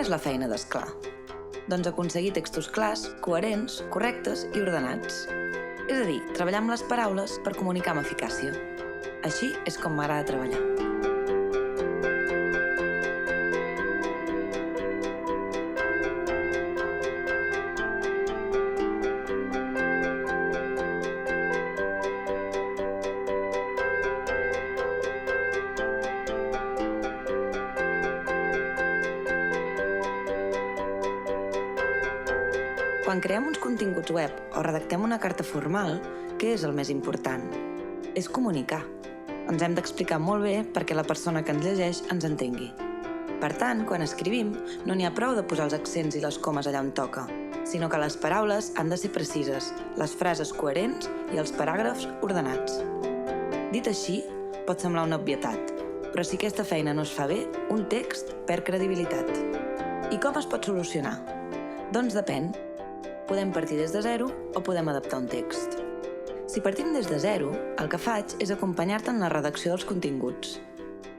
és la feina d'Esclar? Doncs aconseguir textos clars, coherents, correctes i ordenats. És a dir, treballar amb les paraules per comunicar amb eficàcia. Així és com m'agrada treballar. Quan creem uns continguts web o redactem una carta formal, què és el més important? És comunicar. Ens hem d'explicar molt bé perquè la persona que ens llegeix ens entengui. Per tant, quan escrivim, no n'hi ha prou de posar els accents i les comes allà on toca, sinó que les paraules han de ser precises, les frases coherents i els paràgrafs ordenats. Dit així, pot semblar una obvietat, però si aquesta feina no es fa bé, un text perd credibilitat. I com es pot solucionar? Doncs depèn. Podem partir des de zero o podem adaptar un text. Si partim des de zero, el que faig és acompanyar-te en la redacció dels continguts.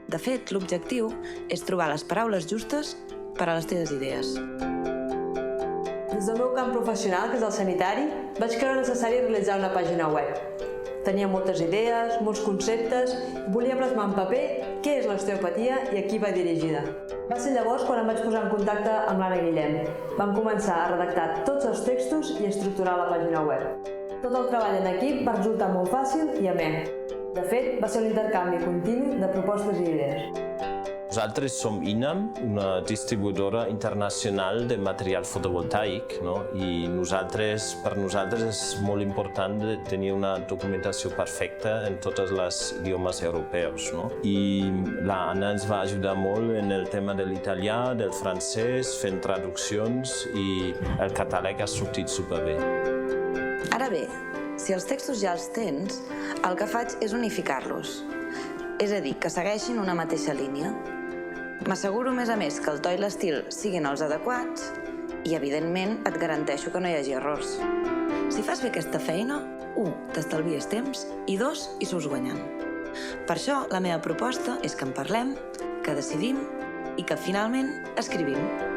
De fet, l'objectiu és trobar les paraules justes per a les teves idees. Des del meu camp professional, que és el sanitari, vaig creure necessari realitzar una pàgina web. Tenia moltes idees, molts conceptes, i volia plasmar en paper què és l'osteopatia i a qui va dirigida. Va ser llavors quan em vaig posar en contacte amb l'Anna Guillem. Vam començar a redactar tots els textos i a estructurar la pàgina web. Tot el treball en equip va resultar molt fàcil i amè. De fet, va ser un intercanvi continu de propostes i idees. Nosaltres som INAM, una distribuïdora internacional de material fotovoltaic, i per nosaltres és molt important tenir una documentació perfecta en tots els idiomes europeus. I l'Anna ens va ajudar molt en el tema de l'italià, del francès, fent traduccions, i el catàleg ha sortit superbé. Ara bé, si els textos ja els tens, el que faig és unificar-los. És a dir, que segueixin una mateixa línia. M'asseguro, a més, que el to i l'estil siguin els adequats i, evidentment, et garanteixo que no hi hagi errors. Si fas bé aquesta feina, 1. T'estalvies temps i 2. Hi surts guanyant. Per això, la meva proposta és que en parlem, que decidim i que, finalment, escrivim.